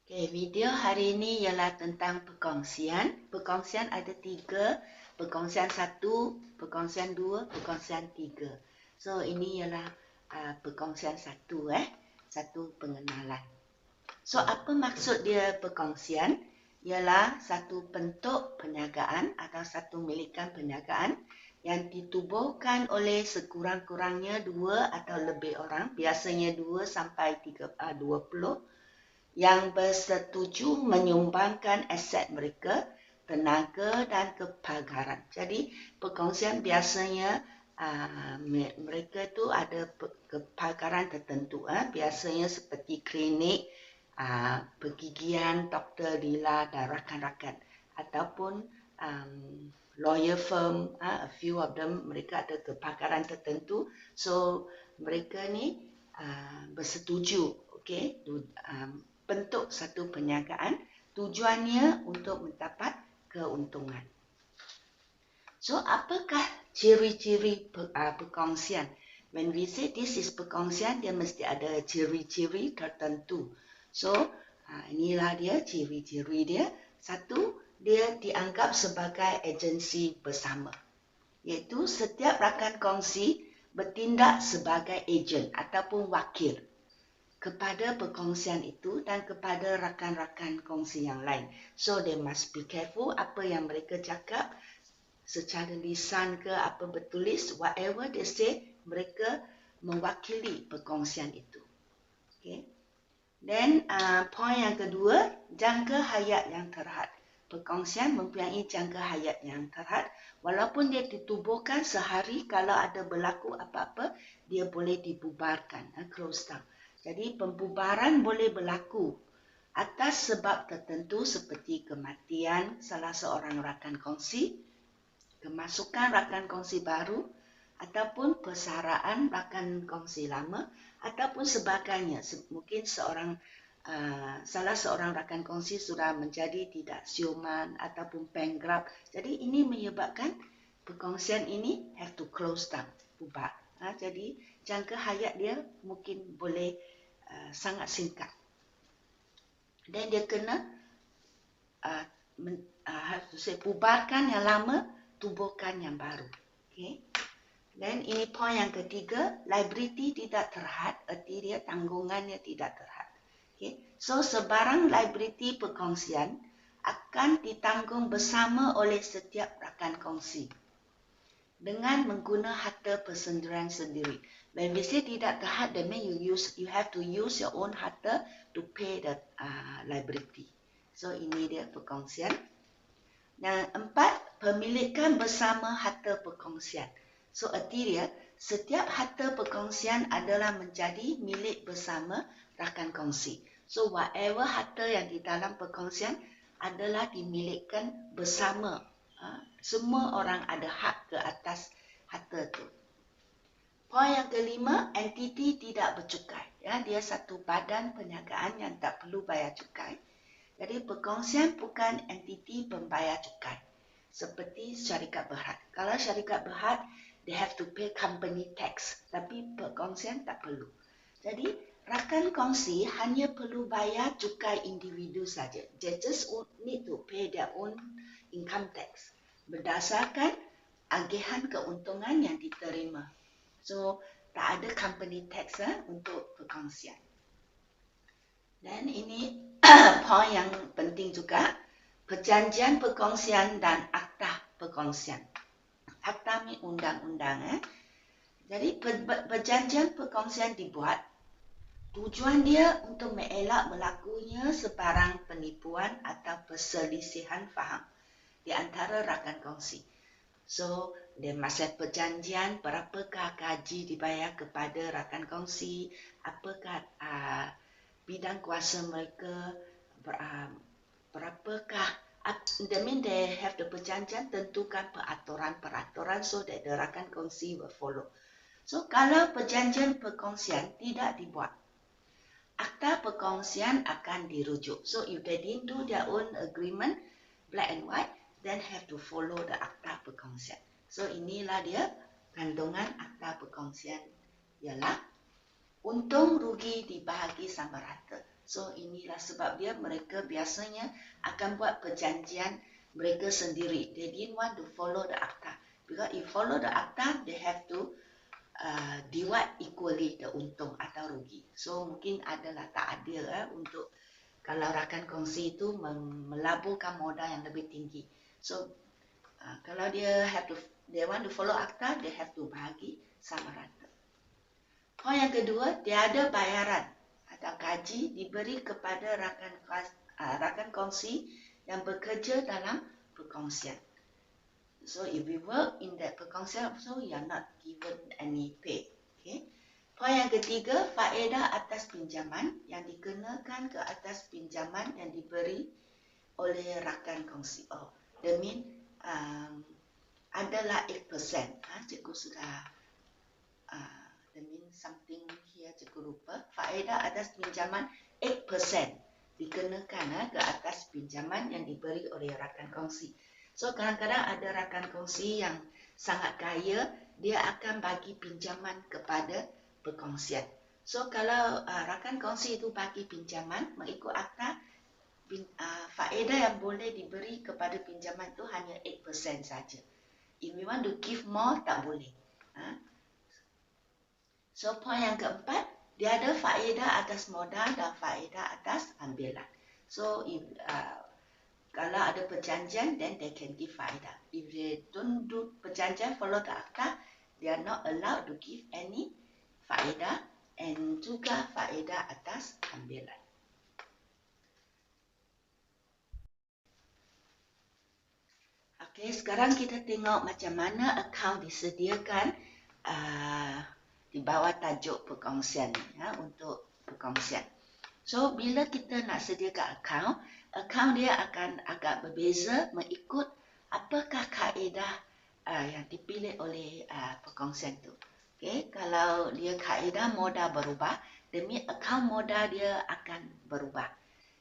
Okay, video hari ini ialah tentang perkongsian. Perkongsian ada 3, perkongsian 1, perkongsian 2, perkongsian 3. So, ini ialah perkongsian 1, satu pengenalan. So, apa maksud dia perkongsian? Ialah satu bentuk perniagaan atau satu milikan perniagaan yang ditubuhkan oleh sekurang-kurangnya 2 atau lebih orang, biasanya 2 sampai 20, yang bersetuju menyumbangkan aset mereka, tenaga dan kepagaran. Jadi perkongsian biasanya mereka tu ada kepagaran tertentu, biasanya seperti klinik, pergigian, doktor Lila dan rakan-rakan, ataupun lawyer firm, a few of them mereka ada kepakaran tertentu. So mereka ni bersetuju, okay, bentuk satu perniagaan, tujuannya untuk mendapat keuntungan. So, apakah ciri-ciri perkongsian? When we say this is perkongsian, dia mesti ada ciri-ciri tertentu. So, inilah dia ciri-ciri dia. Satu, dia dianggap sebagai agensi bersama, iaitu setiap rakan kongsi bertindak sebagai ejen ataupun wakil kepada perkongsian itu dan kepada rakan-rakan kongsi yang lain. So, they must be careful apa yang mereka cakap secara lisan ke apa bertulis, whatever they say, mereka mewakili perkongsian itu. Okay. Then, point yang kedua, jangka hayat yang terhad. Perkongsian mempunyai jangka hayat yang terhad. Walaupun dia ditubuhkan sehari, kalau ada berlaku apa-apa, dia boleh dibubarkan, close down. Jadi pembubaran boleh berlaku atas sebab tertentu seperti kematian salah seorang rakan kongsi, kemasukan rakan kongsi baru, ataupun persaraan rakan kongsi lama, ataupun sebagainya. Mungkin salah seorang rakan kongsi sudah menjadi tidak siuman ataupun bankrupt. Jadi ini menyebabkan perkongsian ini have to close down, bubar. Jadi jangka hayat dia mungkin boleh sangat singkat. Dan dia kena bubarkan yang lama, tubuhkan yang baru. Okay. Dan ini poin yang ketiga, liability tidak terhad, erti dia tanggungannya tidak terhad. Okay. So sebarang liability perkongsian akan ditanggung bersama oleh setiap rakan kongsi dengan mengguna harta persendirian sendiri. When we say tidak terhad, that means you have to use your own harta to pay the liability. So ini dia perkongsian. Yang 4, pemilikan bersama harta perkongsian. So erti dia, setiap harta perkongsian adalah menjadi milik bersama rakan kongsi. So whatever harta yang di dalam perkongsian adalah dimilikkan bersama. Semua orang ada hak ke atas harta itu. Poin yang kelima, entiti tidak bercukai. Dia satu badan perniagaan yang tak perlu bayar cukai. Jadi perkongsian bukan entiti pembayar cukai. Seperti syarikat berhad. Kalau syarikat berhad, they have to pay company tax. Tapi perkongsian tak perlu. Jadi rakan kongsi hanya perlu bayar cukai individu saja. They just need to pay their own income tax berdasarkan agihan keuntungan yang diterima. So, tak ada company tax untuk perkongsian. Dan ini poin yang penting juga, perjanjian perkongsian dan akta perkongsian. Akta ni undang-undang. Jadi, perjanjian perkongsian dibuat, tujuan dia untuk mengelak berlakunya sebarang penipuan atau perselisihan faham di antara rakan kongsi. So, dia masa perjanjian berapakah gaji dibayar kepada rakan kongsi, apakah bidang kuasa mereka, berapakah, that means they have the perjanjian, tentukan peraturan-peraturan so that the rakan kongsi will follow. So, kalau perjanjian perkongsian tidak dibuat, akta perkongsian akan dirujuk. So, if they didn't do their own agreement, black and white, then have to follow the akta perkongsian. So, inilah dia kandungan akta perkongsian. Ialah untung rugi dibahagi sama rata. So inilah sebab dia mereka biasanya akan buat perjanjian mereka sendiri. They didn't want to follow the akta. Because if follow the akta, they have to divide equally the untung atau rugi. So mungkin adalah tak adil untuk kalau rakan kongsi itu melaburkan modal yang lebih tinggi. So kalau they want to follow akta, they have to bahagi sama rata. Poin yang kedua, tiada bayaran atau gaji diberi kepada rakan kongsi yang bekerja dalam perkongsian. So if we work in that perkongsian, so you are not given any pay. Okay. Poin yang ketiga, faedah atas pinjaman yang dikenakan ke atas pinjaman yang diberi oleh rakan kongsi. Oh, that mean adalah 8%. Cikgu sudah that means something here cikgu lupa. Faedah atas pinjaman 8% dikenakan ke atas pinjaman yang diberi oleh rakan kongsi. So kadang-kadang ada rakan kongsi yang sangat kaya, dia akan bagi pinjaman kepada perkongsian. So kalau rakan kongsi itu bagi pinjaman mengikut akta, faedah yang boleh diberi kepada pinjaman itu hanya 8% saja. If we want to give more, tak boleh. So, poin yang keempat, dia ada faedah atas modal dan faedah atas ambilan. So, if kalau ada perjanjian, then they can give faedah. If they don't do perjanjian, follow the akta, they are not allowed to give any faedah and juga faedah atas ambilan. Okay, sekarang kita tengok macam mana akaun disediakan di bawah tajuk perkongsian untuk perkongsian. So bila kita nak sediakan akaun dia akan agak berbeza mengikut apakah kaedah yang dipilih oleh perkongsian tu. Okay, kalau dia kaedah modal berubah, demi akaun modal dia akan berubah.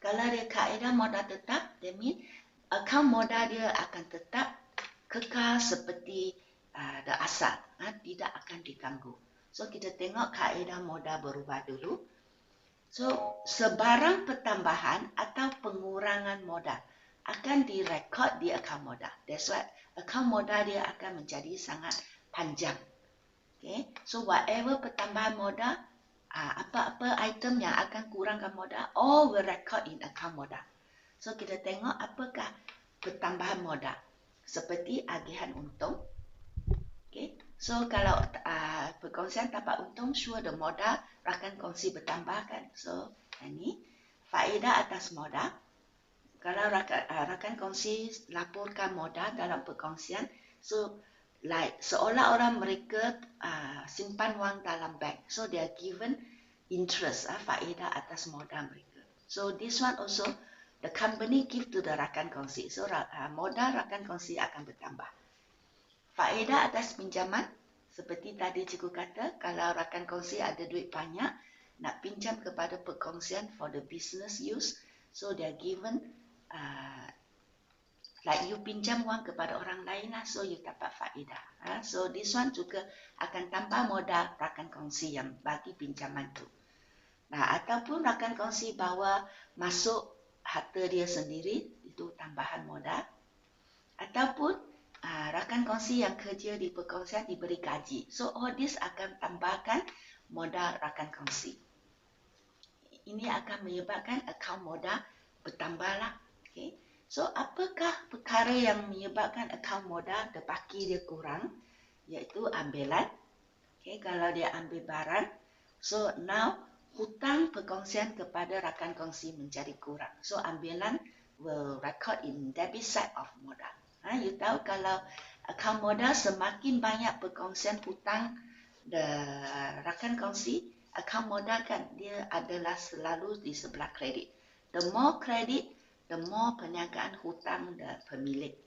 Kalau dia kaedah modal tetap, demi akaun modal dia akan tetap kekal seperti the asal, tidak akan diganggu. So, kita tengok kaedah modal berubah dulu. So, sebarang pertambahan atau pengurangan modal akan direkod di akaun modal. That's why akaun modal dia akan menjadi sangat panjang. Okay? So, whatever pertambahan modal, apa-apa item yang akan kurangkan modal, all will record in akaun modal. So, kita tengok apakah pertambahan modal. Seperti agihan untung. Okay? So, kalau perkongsian dapat untung, sure the modal rakan kongsi bertambah kan. So, ini faedah atas modal. Kalau rakan kongsi laporkan modal dalam perkongsian, so like seolah-olah mereka simpan wang dalam bank. So, they are given interest, faedah atas modal mereka. So, this one also the company give to the rakan kongsi. So, modal rakan kongsi akan bertambah. Faedah atas pinjaman, seperti tadi cikgu kata, kalau rakan kongsi ada duit banyak, nak pinjam kepada perkongsian for the business use, so they are given, like you pinjam wang kepada orang lain lah, so you dapat faedah. So this one juga akan tambah modal rakan kongsi yang bagi pinjaman tu. Nah, ataupun rakan kongsi bawa masuk harta dia sendiri, itu tambahan modal. Ataupun rakan kongsi yang kerja di perkongsian diberi gaji. So, all this akan tambahkan modal rakan kongsi. Ini akan menyebabkan akaun modal bertambahlah. Okay. So, apakah perkara yang menyebabkan akaun modal debaki dia kurang? Iaitu ambilan. Okay, kalau dia ambil barang. So, now hutang perkongsian kepada rakan kongsi menjadi kurang. So, ambilan will record in debit side of modal. You tahu kalau akaun modal semakin banyak perkongsian hutang rakan kongsi, akaun modal kan dia adalah selalu di sebelah kredit. The more kredit, the more perniagaan hutang pemilik.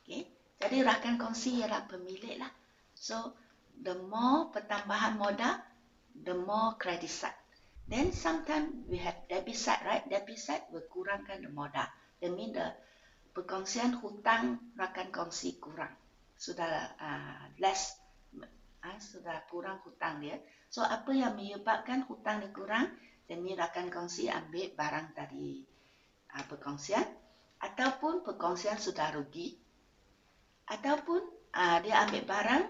Okay? Jadi rakan kongsi ialah pemilik lah. So, the more pertambahan modal, the more credit side. Then sometimes we have debit side, right? Debit side berkurangkan the modal. That means the perkongsian hutang rakan kongsi kurang. Sudah less sudah kurang hutang dia. So apa yang menyebabkan hutang dia kurang? Demi rakan kongsi ambil barang tadi perkongsian, ataupun perkongsian sudah rugi, ataupun dia ambil barang,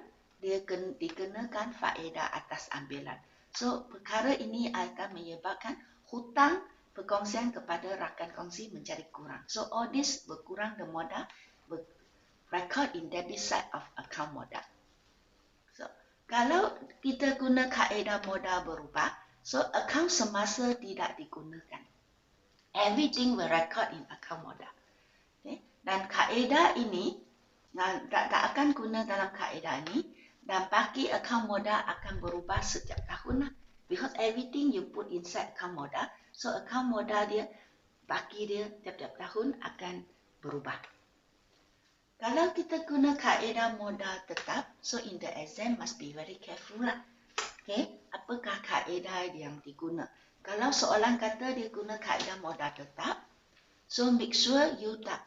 dia dikenakan faedah atas ambilan. So perkara ini akan menyebabkan hutang perkongsian kepada rakan kongsi menjadi kurang. So all this berkurang the modal, record in debit side of account modal. So kalau kita guna kaedah modal berubah, so account semasa tidak digunakan. Everything will record in account modal. Okay? Dan kaedah ini tak akan guna dalam kaedah ini, dan bagi account modal akan berubah setiap tahun lah. Because everything you put inside account modal, so account modal dia bagi dia tiap-tiap tahun akan berubah. Kalau kita guna kaedah modal tetap, so in the exam must be very careful lah. Okay, apakah kaedah yang diguna? Kalau soalan kata dia guna kaedah modal tetap, so make sure you tak.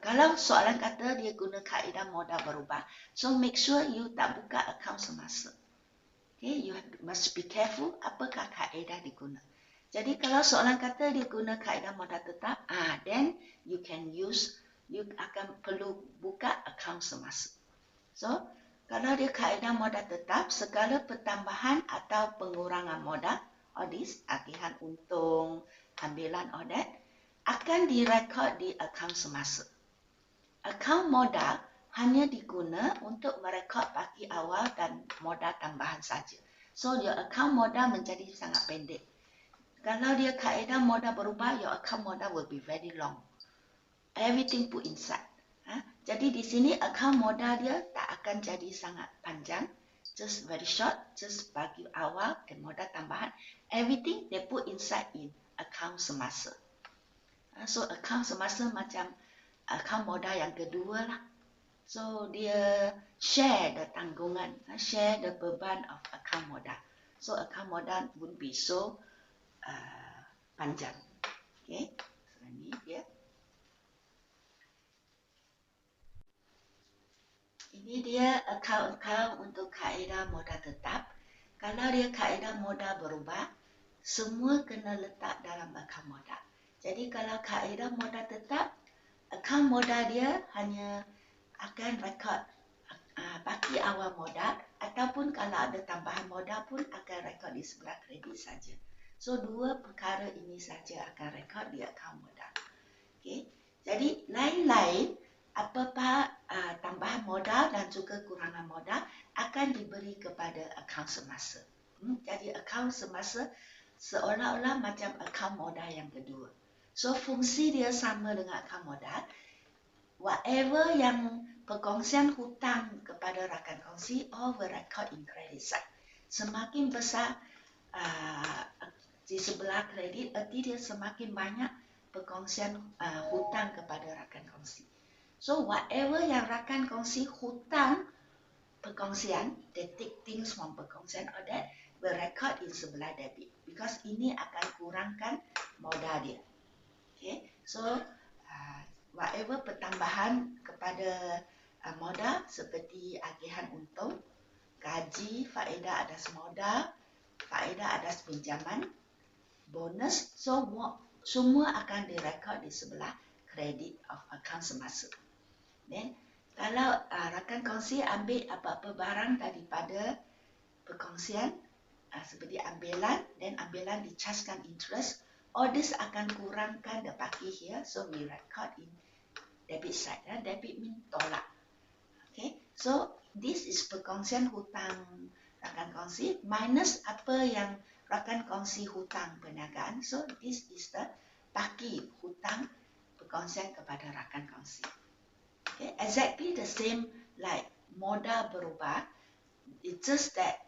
Kalau soalan kata dia guna kaedah modal berubah, so make sure you tak buka account semasa. Okay, you must be careful apakah kaedah diguna. Jadi kalau soalan kata dia guna kaedah modal tetap, then you akan perlu buka account semasa. So, kalau dia kaedah modal tetap, segala pertambahan atau pengurangan modal, all this, agihan untung, ambilan, all that, akan direkod di account semasa. Account modal hanya diguna untuk merekod bagi awal dan modal tambahan saja. So, your account modal menjadi sangat pendek. Kalau dia kaedah modal berubah, your account modal will be very long. Everything put inside. Jadi di sini account modal dia tak akan jadi sangat panjang. Just very short, just bagi awal dan modal tambahan. Everything they put inside in account semasa. So account semasa macam account modal yang kedua lah. So dia share the tanggungan, share the beban of account modal. So account modal won't be so panjang. Okay, so ini dia. Ini dia account untuk kaedah modal tetap. Kalau dia kaedah modal berubah, semua kena letak dalam account modal. Jadi kalau kaedah modal tetap, account modal dia hanya akan rekod baki awal modal, ataupun kalau ada tambahan modal pun akan rekod di sebelah kredit saja. So dua perkara ini saja akan rekod di account modal. Okay. Jadi lain-lain apa-apa tambahan modal dan juga kurangan modal akan diberi kepada account semasa. Jadi account semasa seolah-olah macam account modal yang kedua. So fungsi dia sama dengan account modal. Whatever yang perkongsian hutang kepada rakan kongsi, all will record in credit side. Semakin besar di sebelah kredit, arti dia semakin banyak perkongsian hutang kepada rakan kongsi. So whatever yang rakan kongsi hutang perkongsian, they take things from perkongsian or that will record in sebelah debit. Because ini akan kurangkan modal dia. Okay, so whatever pertambahan kepada modal seperti agihan untung, gaji, faedah atas modal, faedah atas pinjaman, bonus, so semua akan direkod di sebelah credit of account semasa. Then, kalau rakan kongsi ambil apa-apa barang daripada perkongsian, seperti ambilan, dan ambilan dicaskan interest, all this akan kurangkan the baki here, so we record in debit side. Debit mean tolak. Okay, so this is perkongsian hutang rakan kongsi minus apa yang rakan kongsi hutang perniagaan. So this is the baki hutang perkongsian kepada rakan kongsi. Okay, exactly the same like modal berubah. It's just that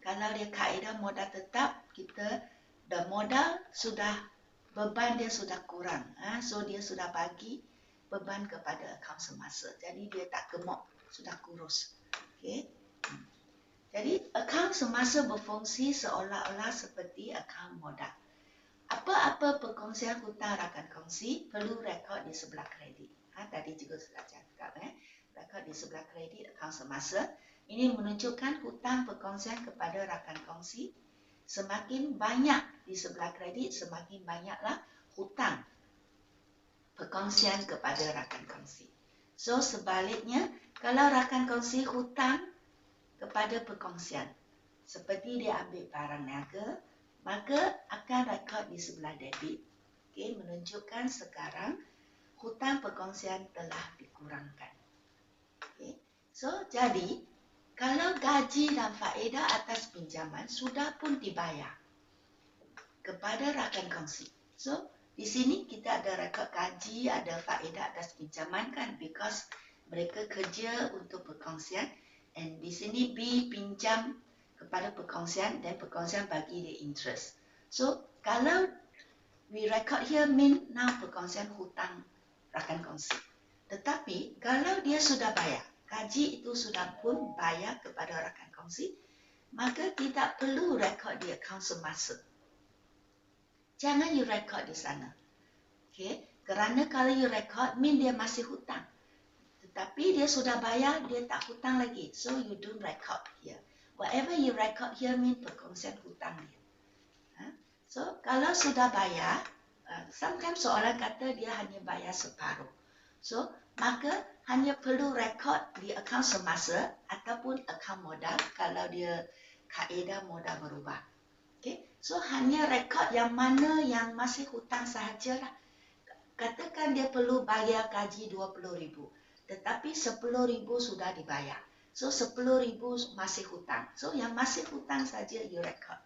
kalau dia kaedah modal tetap, the modal sudah, beban dia sudah kurang. So dia sudah bagi beban kepada account semasa. Jadi dia tak gemuk, sudah kurus. Okay. Jadi account semasa berfungsi seolah-olah seperti account modal. Apa-apa perkongsian hutang rakan kongsi perlu rekod di sebelah kredit. Tadi juga sudah cakap. rekod di sebelah kredit akaun semasa. Ini menunjukkan hutang perkongsian kepada rakan kongsi. Semakin banyak di sebelah kredit, semakin banyaklah hutang perkongsian kepada rakan kongsi. So sebaliknya, kalau rakan kongsi hutang kepada perkongsian, seperti dia ambil barang niaga, maka akan rekod di sebelah debit. Okay, menunjukkan sekarang hutang perkongsian telah dikurangkan. Okay. So, jadi, kalau gaji dan faedah atas pinjaman sudah pun dibayar kepada rakan kongsi. So, di sini kita ada rekod gaji, ada faedah atas pinjaman kan, because mereka kerja untuk perkongsian, and di sini B pinjam kepada perkongsian dan perkongsian bagi dia interest. So, kalau we record here mean now perkongsian hutang rakan kongsi. Tetapi kalau dia sudah bayar, gaji itu sudah pun bayar kepada rakan kongsi, maka tidak perlu rekod di akaun semasa. Jangan you record di sana. Okay? Kerana kalau you record mean dia masih hutang. Tetapi dia sudah bayar, dia tak hutang lagi. So you don't record here. Whatever you record here mean perkongsian hutang dia. So, kalau sudah bayar, sometimes soalan kata dia hanya bayar separuh. So, maka hanya perlu rekod di akaun semasa ataupun akaun modal kalau dia kaedah modal berubah. Okay? So, hanya rekod yang mana yang masih hutang sahajalah. Katakan dia perlu bayar gaji RM20,000, tetapi RM10,000 sudah dibayar. So, RM10,000 masih hutang. So, yang masih hutang saja you record.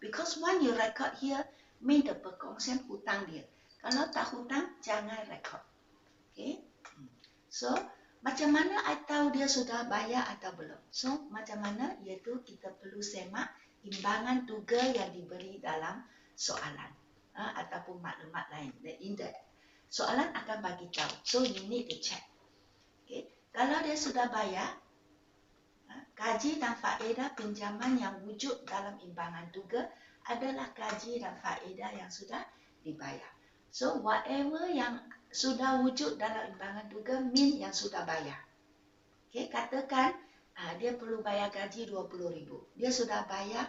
Because when you record here, mean the perkongsian hutang dia. Kalau tak hutang, jangan record. Okay? So, macam mana I tahu dia sudah bayar atau belum? So, macam mana? Iaitu kita perlu semak imbangan tuga yang diberi dalam soalan. Ataupun maklumat lain. Soalan akan bagi tahu. So, you need to check. Okay? Kalau dia sudah bayar, gaji dan faedah pinjaman yang wujud dalam imbangan tuga adalah gaji dan faedah yang sudah dibayar. So, whatever yang sudah wujud dalam imbangan tuga mean yang sudah bayar. Okay, katakan dia perlu bayar gaji RM20,000. Dia sudah bayar,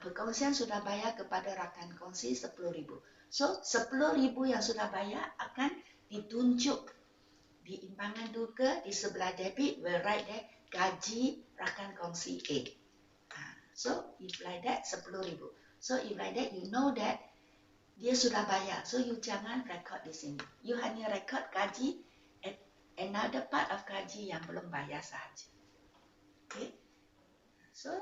perkongsian sudah bayar kepada rakan kongsi RM10,000. So, RM10,000 yang sudah bayar akan ditunjuk di imbangan tuga di sebelah debit, will write there gaji rakan kongsi A. So, if like that, RM10,000. So, if like that, you know that dia sudah bayar. So, you jangan record di sini. You hanya record gaji at another part of gaji yang belum bayar sahaja. Okay? So,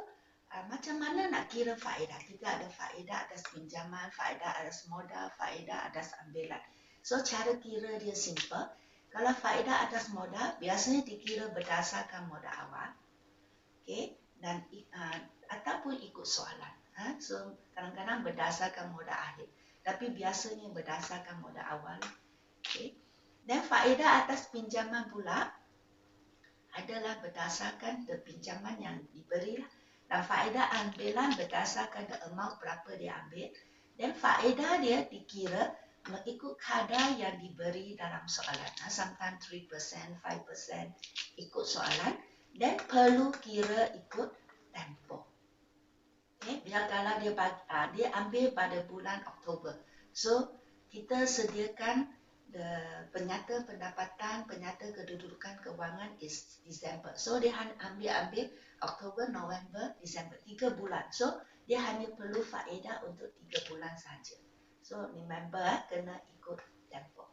macam mana nak kira faedah? Kita ada faedah atas pinjaman, faedah atas modal, faedah atas ambilan. So, cara kira dia simple. Kalau faedah atas modal, biasanya dikira berdasarkan modal awal. Okay? Dan ataupun ikut soalan. So, kadang-kadang berdasarkan modal akhir. Tapi biasanya berdasarkan modal awal. Okay? Dan faedah atas pinjaman pula adalah berdasarkan the pinjaman yang diberi. Dan faedah ambilan berdasarkan the amount berapa dia ambil. Dan faedah dia dikira mengikut kadar yang diberi dalam soalan. Sometimes 3%, 5%, ikut soalan. Dan perlu kira ikut tempoh. Okay? Bila kalau dia ambil pada bulan Oktober. So, kita sediakan penyata pendapatan, penyata kedudukan kewangan is Disember. So, dia ambil Oktober, November, Disember. 3 bulan. So, dia hanya perlu faedah untuk 3 bulan saja. So, remember, kena ikut tempoh.